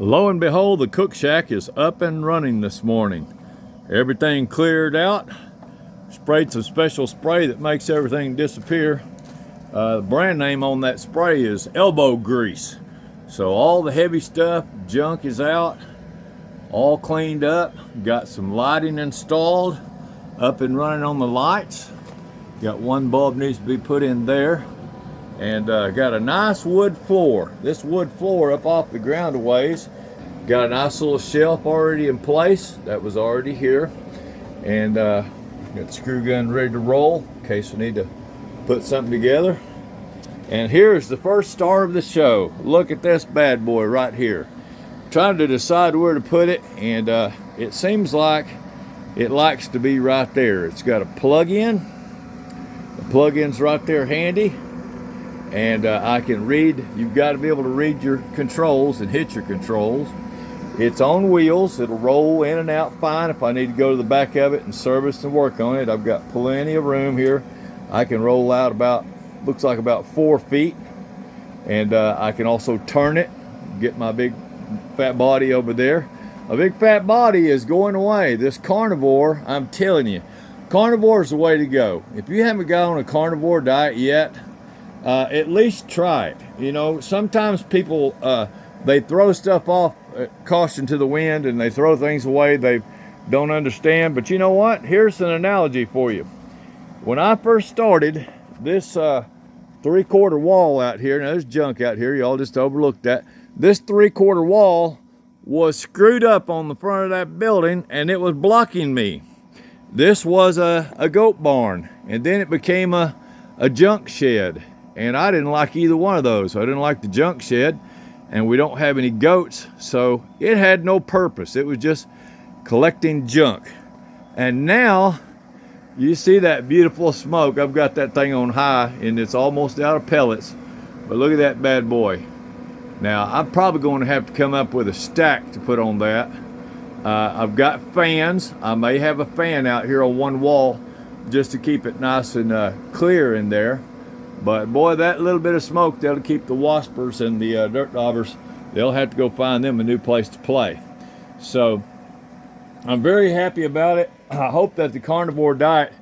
Lo and behold, the cook shack is up and running this morning. Everything cleared out. Sprayed some special spray that makes everything disappear. The brand name on that spray is elbow grease. So all the heavy stuff, junk is out, all cleaned up. Got some lighting installed, up and running on the lights. Got one bulb needs to be put in there. And got a nice wood floor. This wood floor up off the ground a ways. Got a nice little shelf already in place. That was already here. And got the screw gun ready to roll in case we need to put something together. And here's the first star of the show. Look at this bad boy right here. Trying to decide where to put it, and it seems like it likes to be right there. It's got a plug-in. The plug-in's right there handy. And I can read, you've got to be able to read your controls and hit your controls. It's on wheels. It'll roll in and out fine if I need to go to the back of it and service and work on it. I've got plenty of room here. I can roll out about, looks like about 4 feet. And I can also turn it, get my big fat body over there. A big fat body is going away. This carnivore, I'm telling you, carnivore is the way to go. If you haven't got on a carnivore diet yet, at least try it. You know, sometimes people, they throw stuff off, caution to the wind, and they throw things away they don't understand. But you know what? Here's an analogy for you. When I first started, this 3/4 wall out here, now there's junk out here, y'all just overlooked that. This 3/4 wall was screwed up on the front of that building, and it was blocking me. This was a goat barn, and then it became a junk shed. And I didn't like either one of those. I didn't like the junk shed, and we don't have any goats, so it had no purpose. It was just collecting junk. And now, you see that beautiful smoke. I've got that thing on high, and it's almost out of pellets. But look at that bad boy. Now, I'm probably going to have to come up with a stack to put on that. I've got fans. I may have a fan out here on one wall just to keep it nice and clear in there. But boy, that little bit of smoke, that'll keep the waspers and the dirt daubers, they'll have to go find them a new place to play. So I'm very happy about it. I hope that the carnivore diet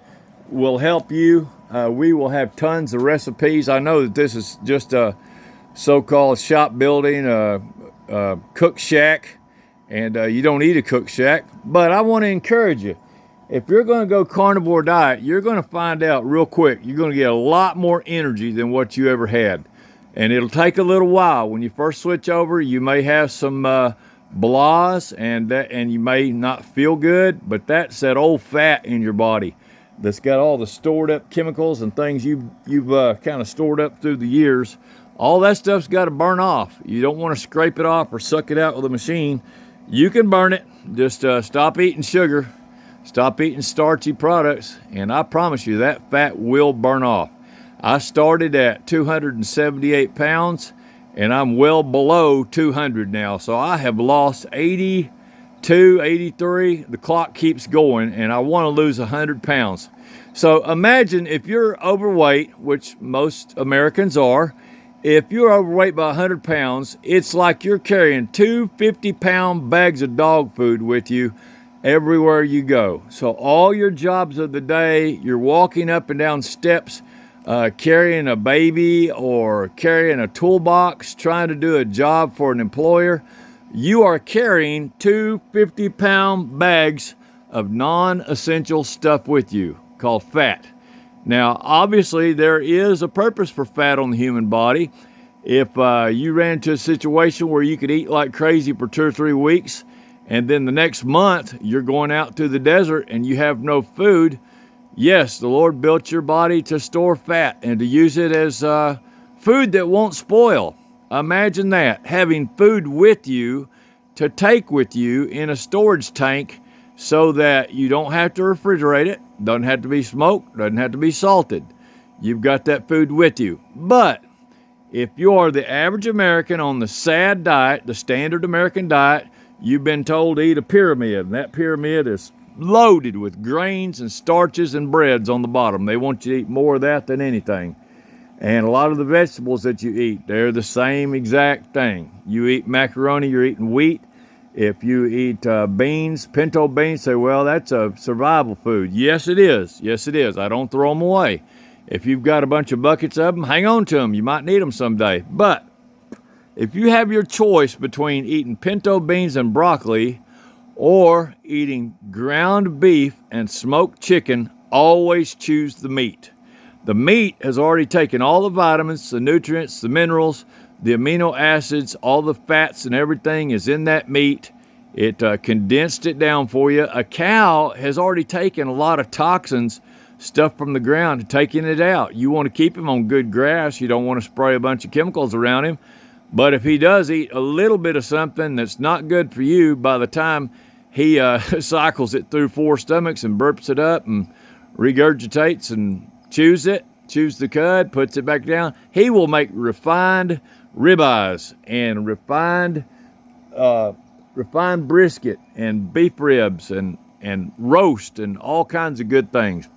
will help you. We will have tons of recipes. I know that this is just a so-called shop building, cook shack, and you don't eat a cook shack. But I want to encourage you. If you're going to go carnivore diet, you're going to find out real quick. You're going to get a lot more energy than what you ever had. And it'll take a little while. When you first switch over, you may have some blahs and you may not feel good, but that's that old fat in your body that's got all the stored up chemicals and things you've kind of stored up through the years. All that stuff's got to burn off. You don't want to scrape it off or suck it out with a machine. You can burn it. Just stop eating sugar. Stop eating starchy products, and I promise you that fat will burn off. I started at 278 pounds, and I'm well below 200 now. So I have lost 82, 83. The clock keeps going, and I want to lose 100 pounds. So imagine if you're overweight, which most Americans are. If you're overweight by 100 pounds, it's like you're carrying 2 50-pound bags of dog food with you everywhere you go. So all your jobs of the day, you're walking up and down steps, carrying a baby or carrying a toolbox, trying to do a job for an employer. You are carrying 2 50-pound bags of non-essential stuff with you called fat. Now, obviously, there is a purpose for fat on the human body. If you ran into a situation where you could eat like crazy for 2 or 3 weeks, and then the next month, you're going out to the desert and you have no food. Yes, the Lord built your body to store fat and to use it as food that won't spoil. Imagine that, having food with you to take with you in a storage tank so that you don't have to refrigerate it, doesn't have to be smoked, doesn't have to be salted. You've got that food with you. But if you are the average American on the SAD diet, the standard American diet, you've been told to eat a pyramid, and that pyramid is loaded with grains and starches and breads on the bottom. They want you to eat more of that than anything. And a lot of the vegetables that you eat, they're the same exact thing. You eat macaroni, you're eating wheat. If you eat beans, pinto beans, say, well, that's a survival food. Yes, it is. Yes, it is. I don't throw them away. If you've got a bunch of buckets of them, hang on to them. You might need them someday. But if you have your choice between eating pinto beans and broccoli or eating ground beef and smoked chicken, always choose the meat. The meat has already taken all the vitamins, the nutrients, the minerals, the amino acids, all the fats and everything is in that meat. It condensed it down for you. A cow has already taken a lot of toxins, stuff from the ground, and taking it out. You want to keep him on good grass. You don't want to spray a bunch of chemicals around him. But if he does eat a little bit of something that's not good for you, by the time he cycles it through 4 stomachs and burps it up and regurgitates and chews the cud, puts it back down, he will make refined ribeyes and refined brisket and beef ribs and roast and all kinds of good things.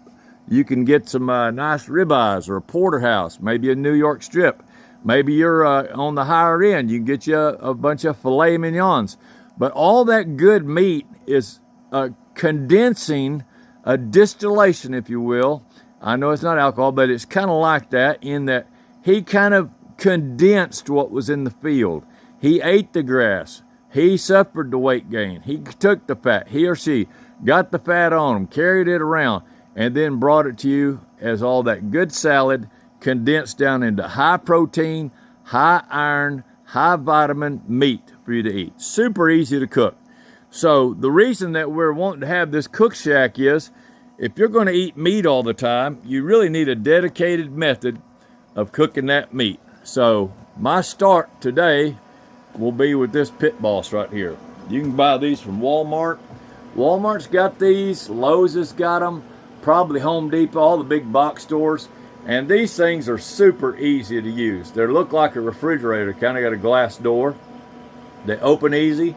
You can get some nice ribeyes or a porterhouse, maybe a New York strip. Maybe you're on the higher end. You can get you a bunch of filet mignons. But all that good meat is condensing, a distillation, if you will. I know it's not alcohol, but it's kind of like that in that he kind of condensed what was in the field. He ate the grass. He suffered the weight gain. He took the fat. He or she got the fat on him, carried it around, and then brought it to you as all that good salad condensed down into high protein, high iron, high vitamin meat for you to eat. Super easy to cook. So the reason that we're wanting to have this cook shack is if you're going to eat meat all the time, you really need a dedicated method of cooking that meat. So my start today will be with this Pit Boss right here. You can buy these from Walmart. Walmart's got these, Lowe's has got them, probably Home Depot, all the big box stores. And these things are super easy to use. They look like a refrigerator, kind of got a glass door. They open easy.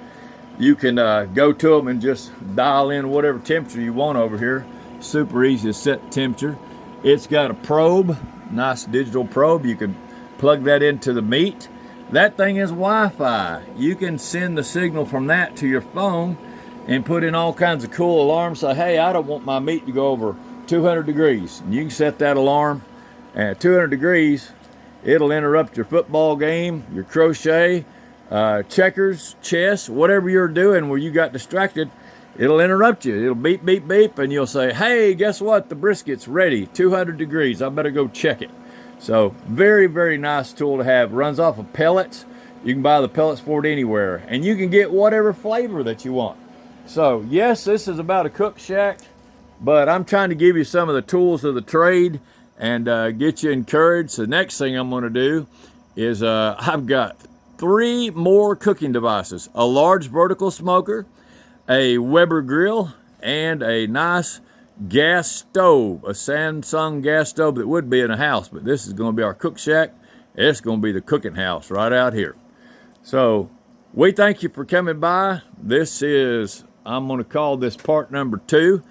You can go to them and just dial in whatever temperature you want over here. Super easy to set temperature. It's got a probe, nice digital probe. You can plug that into the meat. That thing is Wi-Fi. You can send the signal from that to your phone and put in all kinds of cool alarms. Say, hey, I don't want my meat to go over 200 degrees. And you can set that alarm at 200 degrees. It'll interrupt your football game, your crochet, checkers, chess, whatever you're doing where you got distracted. It'll interrupt you. It'll beep, beep, beep, and you'll say, hey, guess what? The brisket's ready, 200 degrees. I better go check it. So very, very nice tool to have. Runs off of pellets. You can buy the pellets for it anywhere. And you can get whatever flavor that you want. So yes, this is about a cook shack, but I'm trying to give you some of the tools of the trade and get you encouraged. The next thing I'm going to do is I've got 3 more cooking devices. A large vertical smoker, a Weber grill, and a nice gas stove, a Samsung gas stove that would be in a house, but this is going to be our cook shack. It's going to be the cooking house right out here. So we thank you for coming by. This is, I'm going to call this part number 2,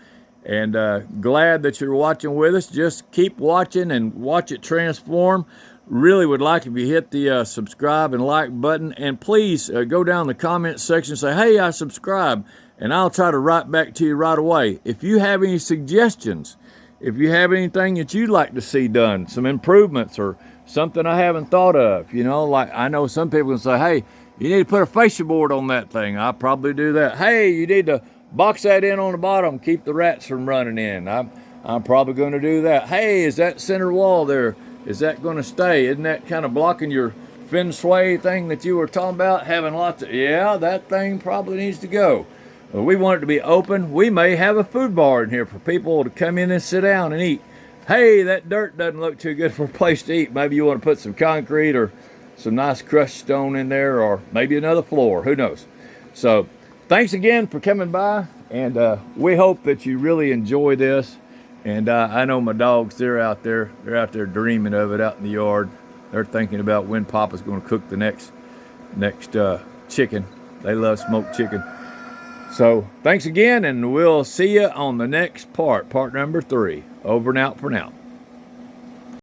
and glad that you're watching with us. Just keep watching and watch it transform. Really would like if you hit the subscribe and like button, and please go down the comment section and say, hey, I subscribe, and I'll try to write back to you right away. If you have any suggestions, if you have anything that you'd like to see done, some improvements or something I haven't thought of, you know, like I know some people can say, hey, you need to put a fascia board on that thing. I'll probably do that. Hey, you need to box that in on the bottom, keep the rats from running in. I'm probably going to do that. Hey, is that center wall there, is that going to stay? Isn't that kind of blocking your feng shui thing that you were talking about? Having lots of, yeah, that thing probably needs to go. Well, we want it to be open. We may have a food bar in here for people to come in and sit down and eat. Hey, that dirt doesn't look too good for a place to eat. Maybe you want to put some concrete or some nice crushed stone in there, or maybe another floor. Who knows? So thanks again for coming by, and we hope that you really enjoy this. And I know my dogs, they're out there dreaming of it out in the yard. They're thinking about when Papa's going to cook the next chicken. They love smoked chicken. So thanks again, and we'll see you on the next part number 3. Over and out for now.